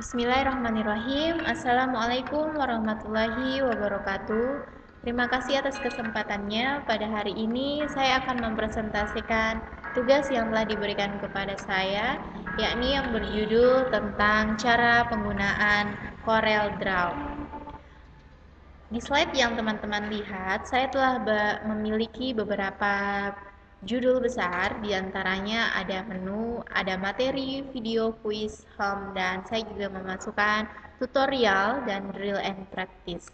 Bismillahirrahmanirrahim. Assalamualaikum warahmatullahi wabarakatuh. Terima kasih atas kesempatannya. Pada hari ini saya akan mempresentasikan tugas yang telah diberikan kepada saya, yakni yang berjudul tentang cara penggunaan CorelDRAW. Di slide yang teman-teman lihat, saya telah memiliki beberapa judul besar, diantaranya ada menu, ada materi, video, quiz, home, dan saya juga memasukkan tutorial dan drill and practice.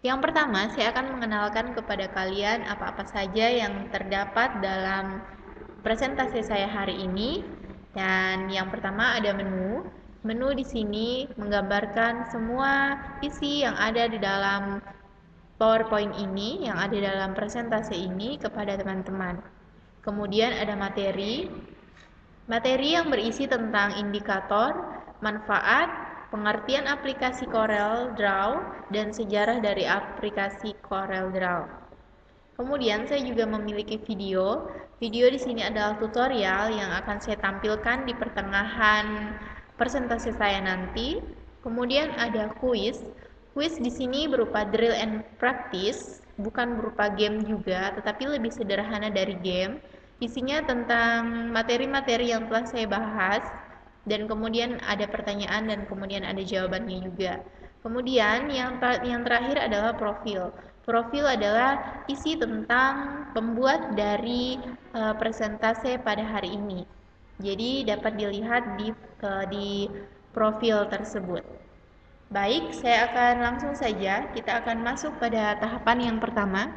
Yang pertama, saya akan mengenalkan kepada kalian apa-apa saja yang terdapat dalam presentasi saya hari ini. Dan yang pertama ada menu. Menu di sini menggambarkan semua isi yang ada di dalam PowerPoint ini, yang ada dalam presentasi ini kepada teman-teman. Kemudian ada materi. Materi yang berisi tentang indikator, manfaat, pengertian aplikasi CorelDRAW, dan sejarah dari aplikasi CorelDRAW. Kemudian saya juga memiliki video. Video di sini adalah tutorial yang akan saya tampilkan di pertengahan presentasi saya nanti. Kemudian ada quiz. Quiz di sini berupa drill and practice, bukan berupa game juga, tetapi lebih sederhana dari game. Isinya tentang materi-materi yang telah saya bahas, dan kemudian ada pertanyaan dan kemudian ada jawabannya juga. Kemudian yang terakhir adalah profil. Profil adalah isi tentang pembuat dari presentasi pada hari ini. Jadi dapat dilihat di profil tersebut. Baik, saya akan langsung saja. Kita akan masuk pada tahapan yang pertama.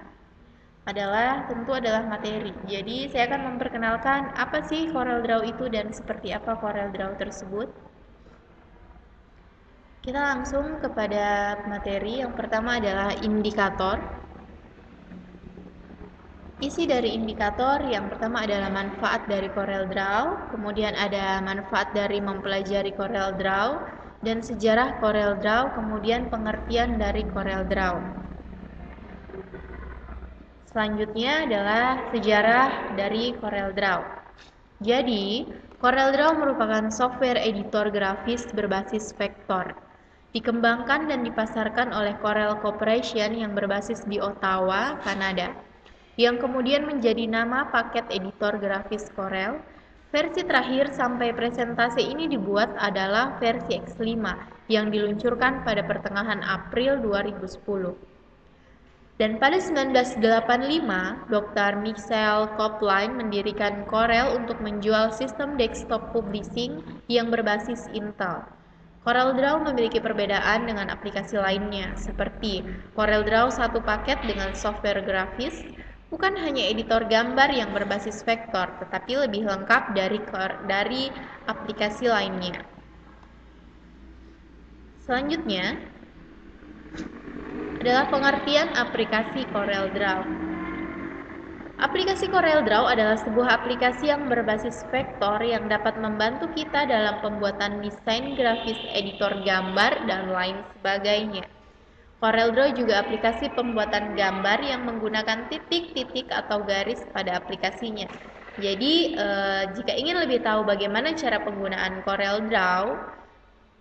Tentu adalah materi. Jadi saya akan memperkenalkan apa sih CorelDRAW itu dan seperti apa CorelDRAW tersebut. Kita langsung kepada materi. Yang pertama adalah indikator. Isi dari indikator yang pertama adalah manfaat dari CorelDRAW, kemudian ada manfaat dari mempelajari CorelDRAW, dan sejarah CorelDRAW, kemudian pengertian dari CorelDRAW. Selanjutnya adalah sejarah dari CorelDRAW. Jadi, CorelDRAW merupakan software editor grafis berbasis vektor. Dikembangkan dan dipasarkan oleh Corel Corporation yang berbasis di Ottawa, Kanada, yang kemudian menjadi nama paket editor grafis Corel. Versi terakhir sampai presentasi ini dibuat adalah versi X5 yang diluncurkan pada pertengahan April 2010. Dan pada 1985, Dr. Michael Kopline mendirikan Corel untuk menjual sistem desktop publishing yang berbasis Intel. CorelDRAW memiliki perbedaan dengan aplikasi lainnya, seperti CorelDRAW satu paket dengan software grafis, bukan hanya editor gambar yang berbasis vektor, tetapi lebih lengkap dari aplikasi lainnya. Selanjutnya adalah pengertian aplikasi CorelDRAW. Aplikasi CorelDRAW adalah sebuah aplikasi yang berbasis vektor yang dapat membantu kita dalam pembuatan desain grafis, editor gambar, dan lain sebagainya. CorelDRAW juga aplikasi pembuatan gambar yang menggunakan titik-titik atau garis pada aplikasinya. Jadi, jika ingin lebih tahu bagaimana cara penggunaan CorelDRAW,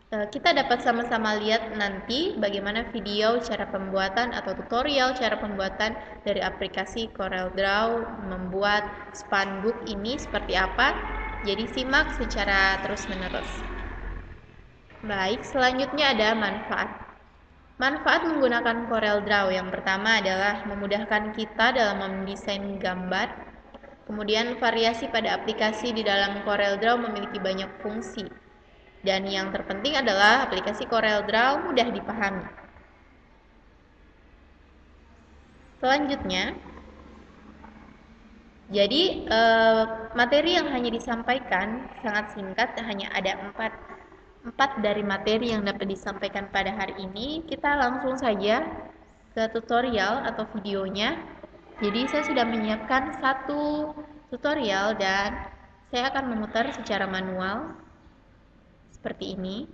kita dapat sama-sama lihat nanti bagaimana video cara pembuatan atau tutorial cara pembuatan dari aplikasi CorelDRAW membuat span book ini seperti apa. Jadi simak secara terus-menerus. Baik, selanjutnya ada manfaat. Manfaat menggunakan CorelDRAW yang pertama adalah memudahkan kita dalam mendesain gambar. Kemudian variasi pada aplikasi di dalam CorelDRAW memiliki banyak fungsi. Dan yang terpenting adalah aplikasi CorelDRAW mudah dipahami. Selanjutnya, jadi materi yang hanya disampaikan sangat singkat, hanya ada 4 dari materi yang dapat disampaikan pada hari ini. Kita langsung saja ke tutorial atau videonya. Jadi saya sudah menyiapkan satu tutorial dan saya akan memutar secara manual seperti ini.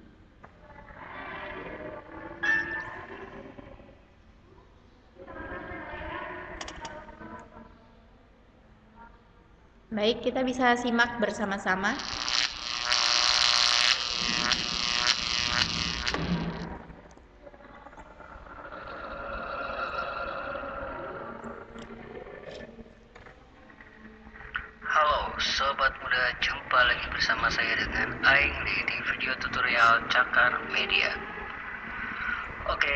Baik, kita bisa simak bersama-sama. dengan Aing di video tutorial Cakar Media. Oke,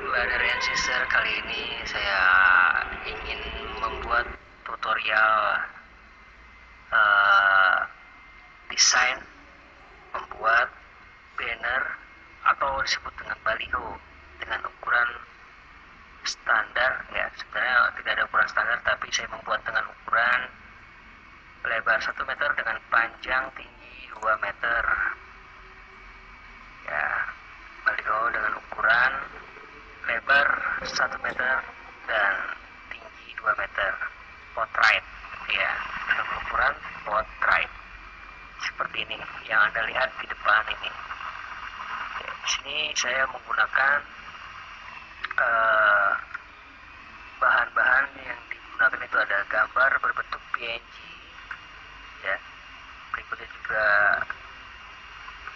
brother and sister, kali ini saya ingin membuat tutorial desain membuat banner atau disebut dengan baliho dengan ukuran standar ya. Sebenarnya tidak ada ukuran standar, tapi saya membuat dengan ukuran lebar 1 meter dengan panjang tinggi 2 meter ya. Baliho dengan ukuran lebar 1 meter dan tinggi 2 meter, portrait ya, dengan ukuran portrait seperti ini yang Anda lihat di depan ini. Oke, di sini saya menggunakan bahan-bahan yang digunakan itu ada gambar berbentuk PNG ya, berikutnya juga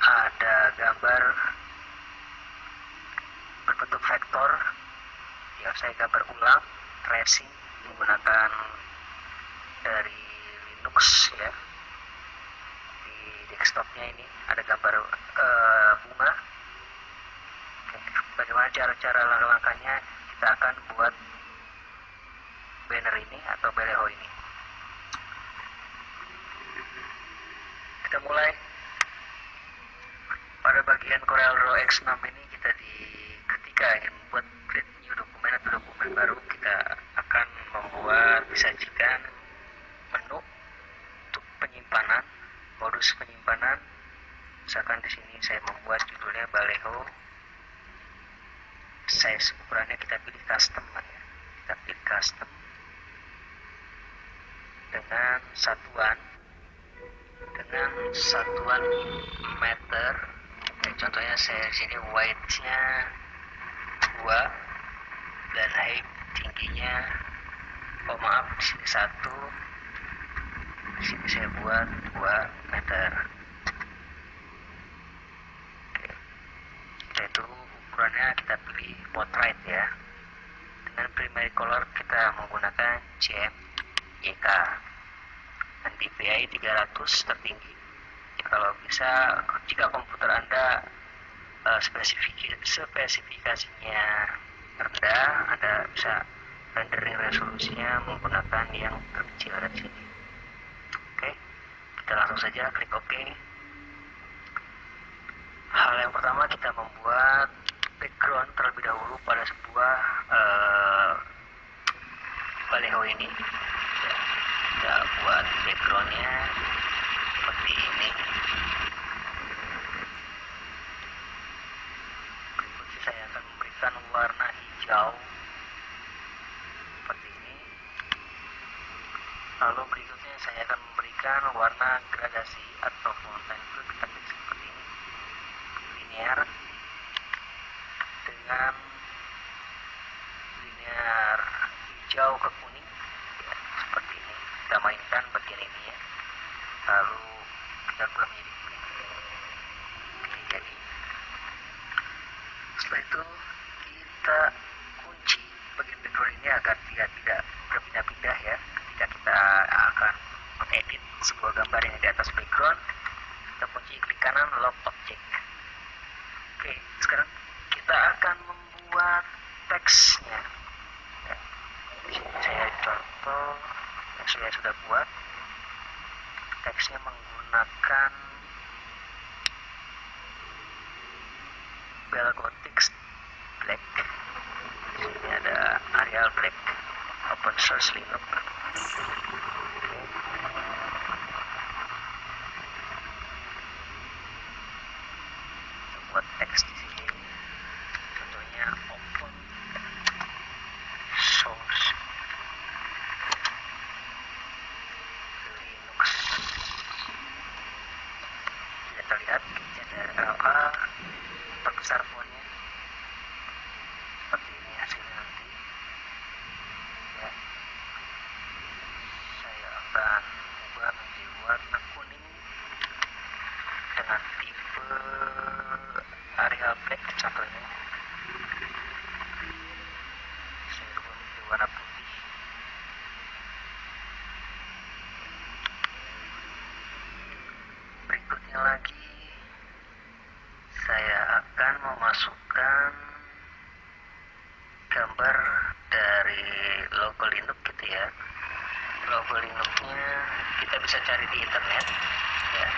ada gambar berbentuk vektor yang saya gambar ulang tracing menggunakan dari Linux ya. Di desktopnya ini ada gambar bunga. Bagaimana cara-cara langkah-langkahnya kita akan buat banner ini atau baliho ini. Kita mulai pada bagian CorelDRAW X6 ini. Ketika ingin membuat create new dokumen atau dokumen baru, kita akan membuat disajikan menu untuk penyimpanan, modus penyimpanan. Misalkan di sini saya membuat judulnya baliho, size ukurannya kita pilih custom ya. Kita pilih custom dengan satuan meter. Contohnya saya di sini width-nya 2 dan height tingginya di sini 1, di sini saya buat 2 meter. Oke. Itu ukurannya kita pilih portrait ya. Dengan primary color kita menggunakan CMYK dan DPI 300 tertinggi. Ya, kalau bisa, jika komputer Anda spesifikasinya rendah, Anda bisa rendering resolusinya menggunakan yang terkecil dari sini. Oke, kita langsung saja klik OK. Hal yang pertama, kita membuat background terlebih dahulu pada sebuah baliho ini ya. Kita buat backgroundnya seperti ini. Berikutnya saya akan memberikan warna hijau seperti ini. Lalu berikutnya saya akan memberikan warna gradasi atau fonten, itu kita pilih seperti ini, linear dengan linear hijau ke kuning ya, seperti ini. Kita mainkan bagian ini ya, lalu kita buat menjadi kuning. Oke, jadi setelah itu kita kunci bagian background ini agar dia tidak berpindah-pindah ya. Ketika kita akan mengedit sebuah gambar yang di atas background, kita kunci klik kanan lock object. Oke, sekarang kita akan membuat teksnya ya. Di sini saya contoh yang saya sudah buat. Teksnya menggunakan Belgotix Black. Di sini ada Arial Black, open source Linux. Buat teks di sini, contohnya open source Linux. Kita terlihat ada apa, perbesar fontnya seperti ini hasilnya nanti ya. Saya akan ubah menjadi warna kuning dengan tipe Arial Black contohnya. Saya ubah menjadi warna putih. Berikutnya lagi akan memasukkan gambar dari logo Linux gitu ya. Logo Linuxnya kita bisa cari di internet ya.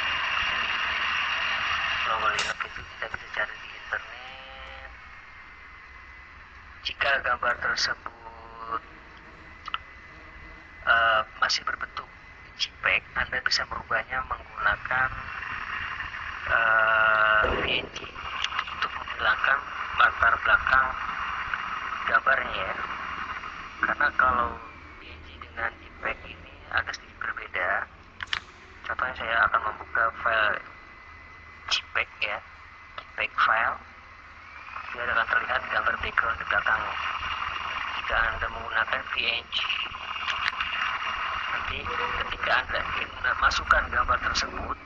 Logo Linux itu kita bisa cari di internet. Jika gambar tersebut masih berbentuk JPEG, Anda bisa merubahnya menggunakan PNG untuk menghilangkan latar belakang gambarnya ya. Karena kalau PNG dengan JPEG ini agak sedikit berbeda. Contohnya saya akan membuka file JPEG ya, JPEG file. Dia akan terlihat gambar background di belakangnya. Jika Anda menggunakan PNG, nanti ketika Anda ingin memasukkan gambar tersebut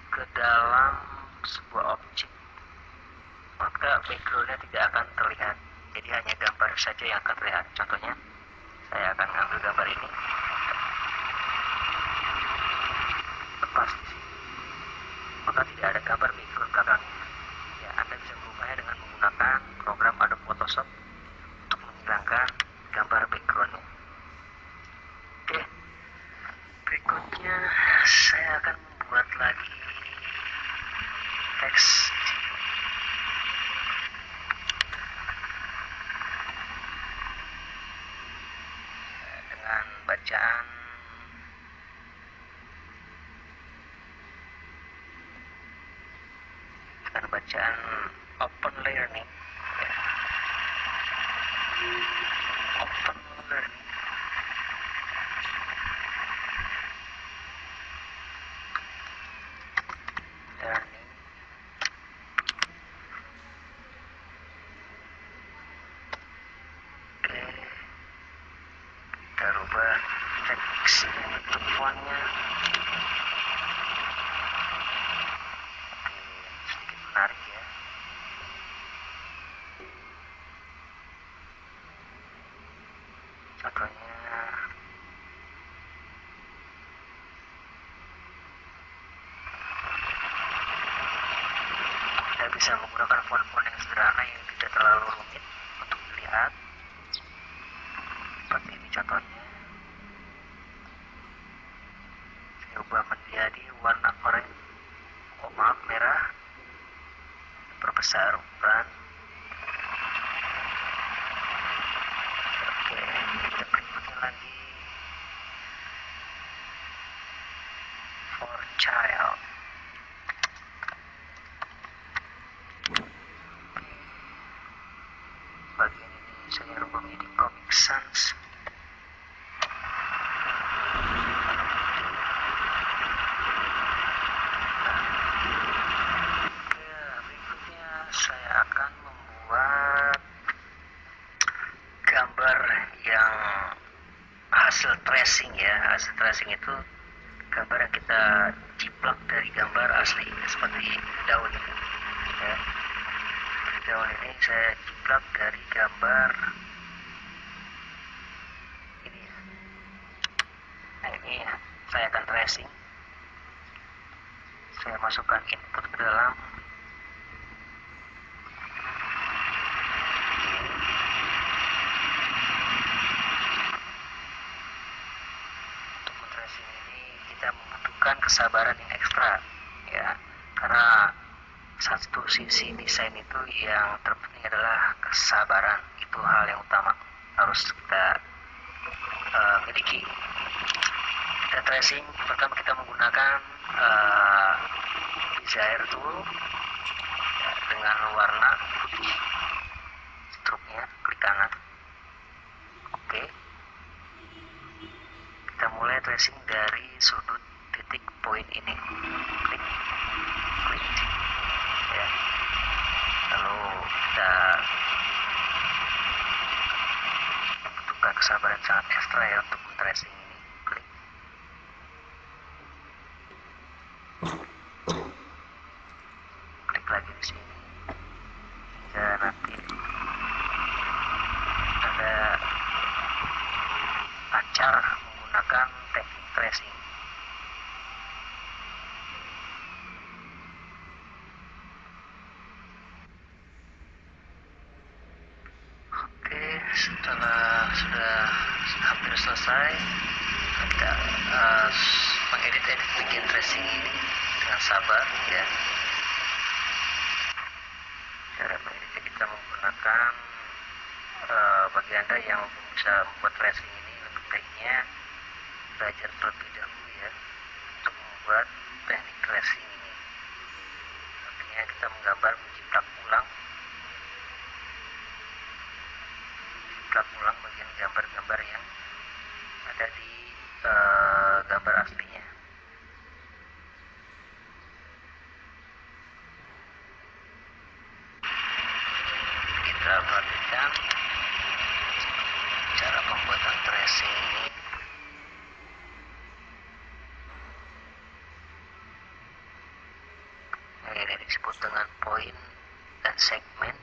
ke dalam sebuah objek, maka backgroundnya tidak akan terlihat. Jadi hanya gambar saja yang akan terlihat. Contohnya, saya akan ambil gambar ini, lepas di sini, maka tidak ada gambar background belakangnya. Ya, Anda bisa mengubahnya dengan menggunakan program Adobe Photoshop untuk menghilangkan gambar backgroundnya. Oke, berikutnya saya akan membuat lagi teks dengan bacaan Open Learning ya. Open Learning kita rubah teks bentuk fontnya sedikit menarik ya. Contohnya kita bisa menggunakan font-font yang sederhana yang tidak terlalu rumit untuk dilihat. Seperti ini contohnya. Saya ubah menjadi warna oranye, merah, perbesar ukuran. Oke, kita berikutnya lagi for child. Bagian ini saya rubah menjadi Comic Sans. Berikutnya saya akan membuat gambar yang hasil tracing ya. Hasil tracing itu gambar yang kita ciplak dari gambar asli, seperti daun ini ya. Daun ini saya ciplak dari gambar ini ya. Nah, ini saya akan tracing. Saya masukkan input ke dalam kita membutuhkan kesabaran yang ekstra ya, karena satu sisi desain itu yang terpenting adalah kesabaran. Itu hal yang utama harus kita miliki. Kita tracing, pertama kita menggunakan Bezier tool ya, dengan warna putih, struknya klik kanan. Oke, kita mulai tracing dari sudut titik poin ini, klik ya. Lalu kita butuhkan kesabaran sangat ekstra ya untuk tracing ini. Klik lagi di sini hingga nanti ada lancar menggunakan teknik tracing. setelah sudah hampir selesai, kita mengedit bikin tracing ini dengan sabar ya. Cara mengeditnya kita menggunakan bagi Anda yang bisa membuat tracing ini, lebih baiknya belajar terlebih dahulu ya untuk membuat teknik tracing ini. Artinya kita menggambar menjiplak ulang bagian gambar-gambar yang ada di gambar aslinya. Kita perhatikan cara pembuatan tracing ini. Ini disebut dengan poin dan segmen.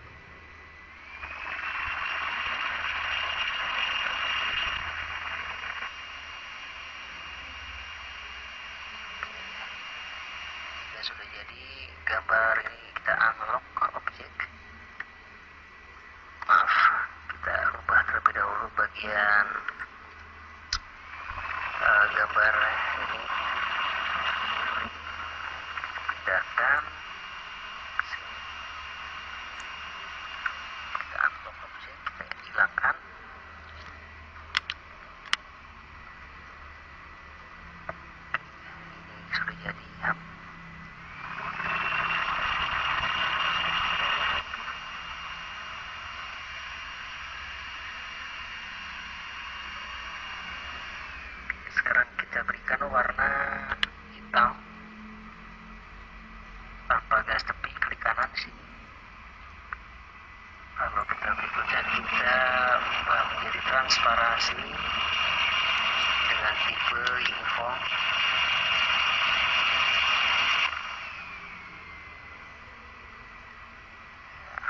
Sudah jadi gambar ini, kita unlock objek. Maaf, kita ubah terlebih dahulu bagian gambar ini. Pindahkan sini. Kita unlock objek, kita hilangkan. Ini sudah jadi ya. Sekarang kita berikan warna hitam tanpa garis tepi, klik kanan di sini. Lalu kita berikutnya kita ubah menjadi transparansi dengan tipe uniform.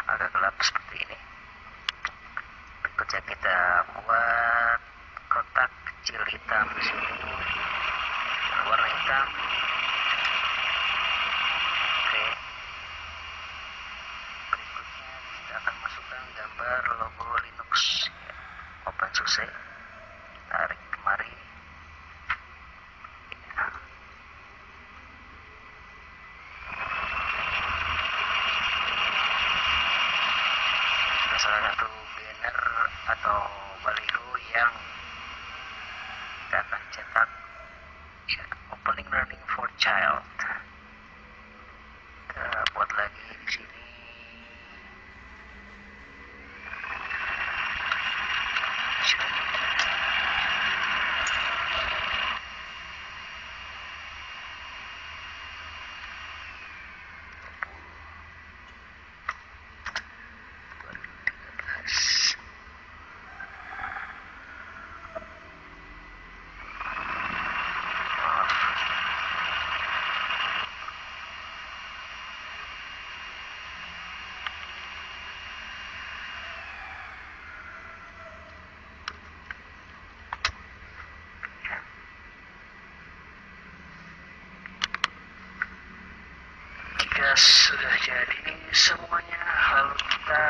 Agak gelap seperti ini. Berikutnya kita buat kotak kecil hitam di sini, warna hitam. Oke. Berikutnya kita akan masukkan gambar logo Linux OpenSUSE. Tarik kemari. Salah satu banner atau baliho yang kita akan cetak ya, opening learning for child. Kita buat lagi di sini. Jika sudah jadi semuanya, lalu kita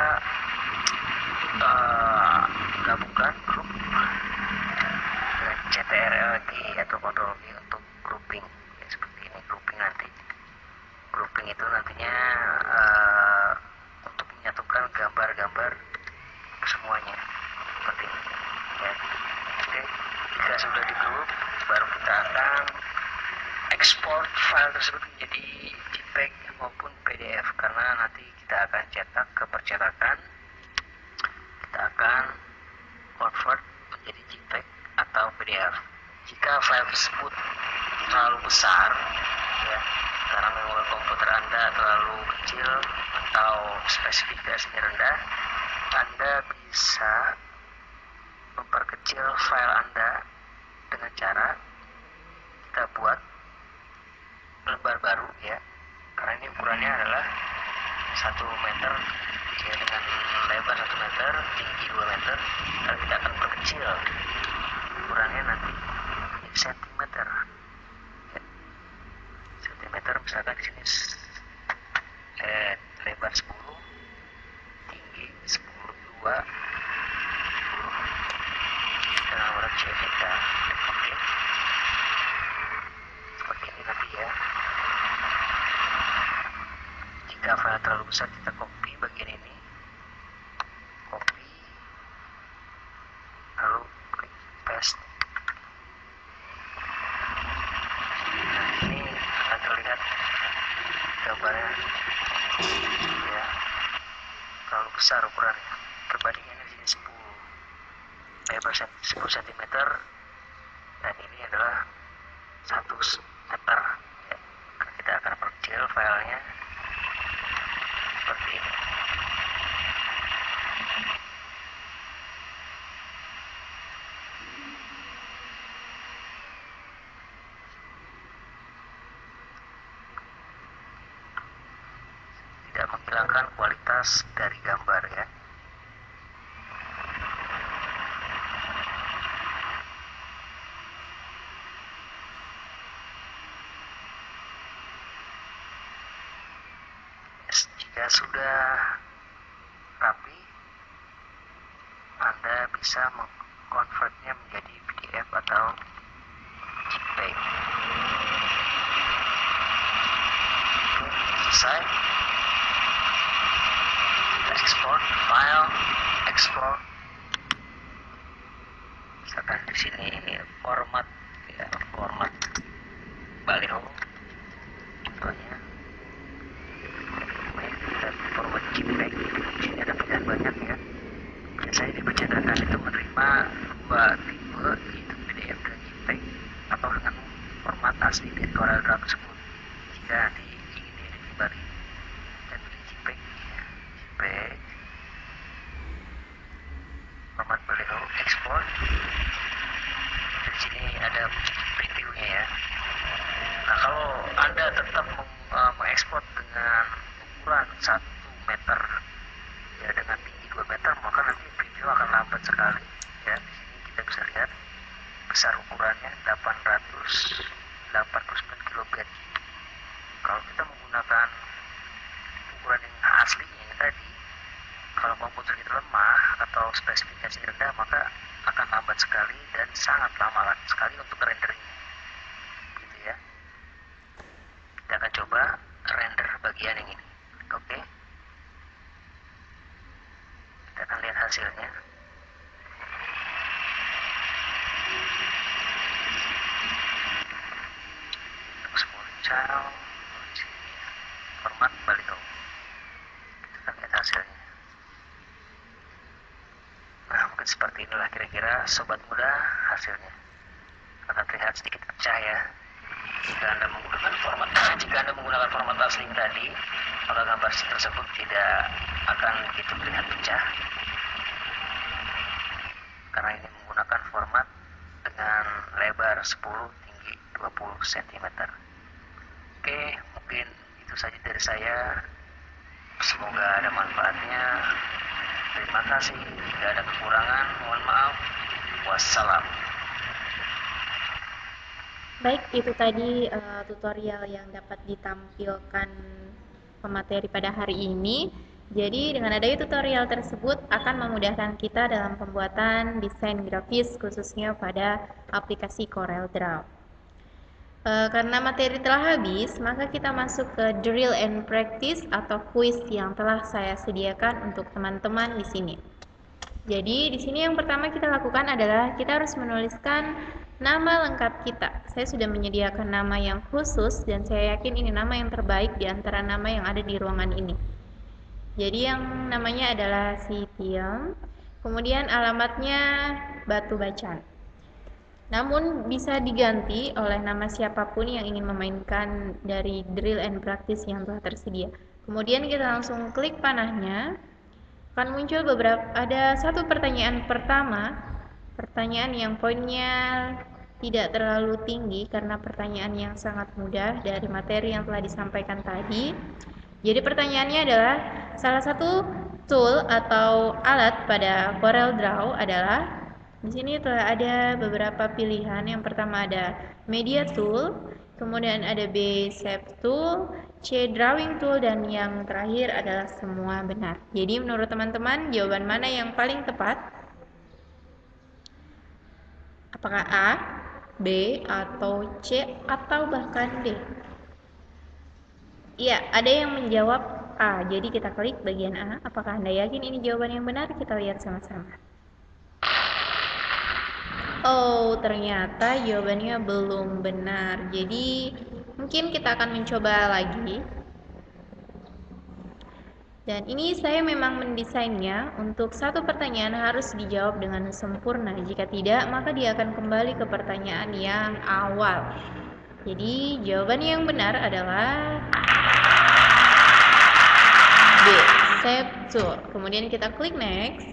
gabungkan grup dengan CTRL-G atau Ctrl-G untuk grouping ya, seperti ini. Grouping nanti, grouping itu nantinya untuk menyatukan gambar-gambar semuanya seperti ini ya. Oke, jika sudah di grup, baru kita akan ekspor file tersebut menjadi JPEG maupun PDF, karena nanti kita akan cetak ke percetakan. Kita akan convert menjadi JPEG atau PDF. Jika file tersebut terlalu besar ya, karena memori komputer Anda terlalu kecil atau spesifikasinya rendah, Anda bisa memperkecil file Anda dengan cara kita buat lembar baru ya, karena ini ukurannya adalah 1 meter ya, dengan lebar 1 meter, tinggi 2 meter. Lalu kita akan perkecil ukurannya nanti menjadi sentimeter ya. Sentimeter misalkan di sini lebar 10, tinggi 10, 2, jika file terlalu besar, kita copy bagian ini, copy, lalu klik paste. Nah, ini akan terlihat gambarnya ya terlalu besar ukurannya, perbandingannya di sini 10 lebar 10 cm dan ini adalah 1 meter ya. Kita akan perkecil filenya seperti ini. Tidak menghilangkan kualitas dari gambar ya. Jika sudah rapi, Anda bisa mengkonvertnya menjadi PDF atau JPEG. Selesai. Kita export file, export. Misalkan di sini format ya, format baliho contohnya. Kita format JPEG. Di sini ada pilihan banyak ya. Biasanya di percetakan itu menerima dua tipe, yaitu PDF dan JPEG, atau dengan format asli dari CorelDRAW tersebut. Jika ingin diedit kembali, dan pilih JPEG, JPEG, format baliho, export. Di sini ada previewnya ya. Nah, kalau Anda tetap mengekspor dengan ukuran 1 meter ya, dengan tinggi 2 meter, maka nanti preview akan lambat sekali ya. Di sini kita bisa lihat besar ukurannya 889 kilobyte. Kalau kita menggunakan ukuran yang aslinya yang tadi, kalau komputer kita lemah atau spesifikasi rendah, maka akan lambat sekali dan sangat lama sekali untuk renderingnya gitu ya. Kita akan coba render bagian yang ini. Oke, kita akan lihat hasilnya. Small child, format baliho. Kita akan lihat hasilnya. Nah, mungkin seperti inilah kira-kira sobat muda hasilnya. Akan terlihat sedikit pecah ya. Jika Anda menggunakan format asli tadi, maka gambar tersebut tidak akan begitu terlihat pecah, karena ini menggunakan format dengan lebar 10, tinggi 20 cm. Oke, mungkin itu saja dari saya. Semoga ada manfaatnya. Terima kasih. Jika ada kekurangan, mohon maaf. Wassalam. Baik, itu tadi tutorial yang dapat ditampilkan pemateri pada hari ini. Jadi dengan adanya tutorial tersebut akan memudahkan kita dalam pembuatan desain grafis khususnya pada aplikasi CorelDRAW. Karena materi telah habis, maka kita masuk ke drill and practice atau quiz yang telah saya sediakan untuk teman-teman di sini. Jadi di sini yang pertama kita lakukan adalah kita harus menuliskan nama lengkap kita. Saya sudah menyediakan nama yang khusus dan saya yakin ini nama yang terbaik di antara nama yang ada di ruangan ini. Jadi yang namanya adalah Sitiam, kemudian alamatnya Batu Bacan. Namun bisa diganti oleh nama siapapun yang ingin memainkan dari drill and practice yang telah tersedia. Kemudian kita langsung klik panahnya. Akan muncul ada satu pertanyaan pertama, pertanyaan yang poinnya tidak terlalu tinggi karena pertanyaan yang sangat mudah dari materi yang telah disampaikan tadi. Jadi pertanyaannya adalah salah satu tool atau alat pada CorelDRAW adalah, di sini telah ada beberapa pilihan. Yang pertama ada Media Tool, kemudian ada B Shape Tool, C Drawing Tool, dan yang terakhir adalah semua benar. Jadi menurut teman-teman jawaban mana yang paling tepat? Apakah A, B, atau C, atau bahkan D? Iya, ada yang menjawab A. Jadi kita klik bagian A. Apakah Anda yakin ini jawaban yang benar? Kita lihat sama-sama. Oh, ternyata jawabannya belum benar. Jadi mungkin kita akan mencoba lagi. Dan ini saya memang mendesainnya untuk satu pertanyaan harus dijawab dengan sempurna. Jika tidak, maka dia akan kembali ke pertanyaan yang awal. Jadi jawaban yang benar adalah B. Save tool. Kemudian kita klik next.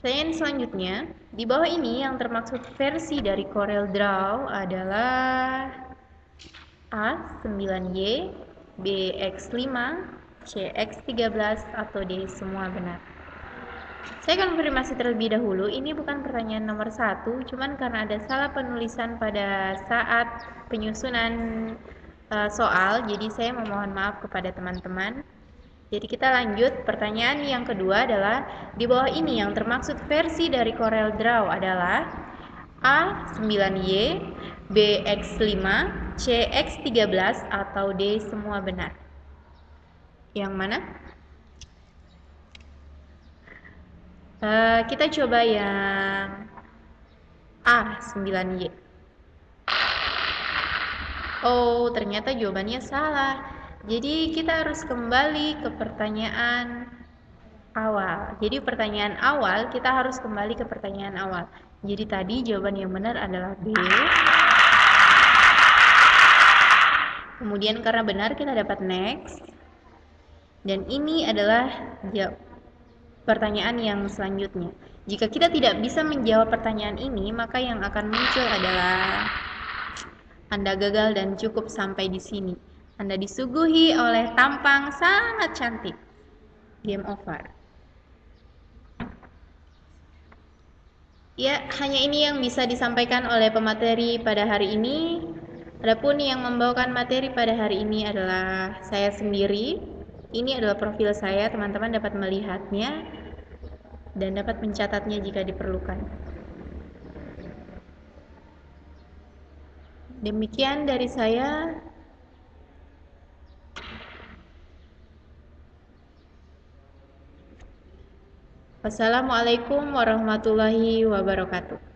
Pertanyaan selanjutnya, di bawah ini yang termaksud versi dari Corel Draw adalah A. 9Y, B. X5, C. X13, atau D. Semua benar. Saya konfirmasi terlebih dahulu, ini bukan pertanyaan nomor 1, cuman karena ada salah penulisan pada saat penyusunan soal, jadi saya memohon maaf kepada teman-teman. Jadi kita lanjut, pertanyaan yang kedua adalah di bawah ini yang termaksud versi dari Corel Draw adalah A. 9Y, B. X5, C. X13, atau D. Semua benar. Yang mana? Kita coba yang A. 9Y. Oh, ternyata jawabannya salah. Jadi kita harus kembali ke pertanyaan awal. Jadi pertanyaan awal, kita harus kembali ke pertanyaan awal. Jadi tadi jawaban yang benar adalah B. Kemudian karena benar kita dapat next. Dan ini adalah pertanyaan yang selanjutnya. Jika kita tidak bisa menjawab pertanyaan ini, maka yang akan muncul adalah Anda gagal dan cukup sampai di sini. Anda disuguhi oleh tampang sangat cantik. Game over. Ya, hanya ini yang bisa disampaikan oleh pemateri pada hari ini. Adapun yang membawakan materi pada hari ini adalah saya sendiri. Ini adalah profil saya, teman-teman dapat melihatnya dan dapat mencatatnya jika diperlukan. Demikian dari saya. Wassalamualaikum warahmatullahi wabarakatuh.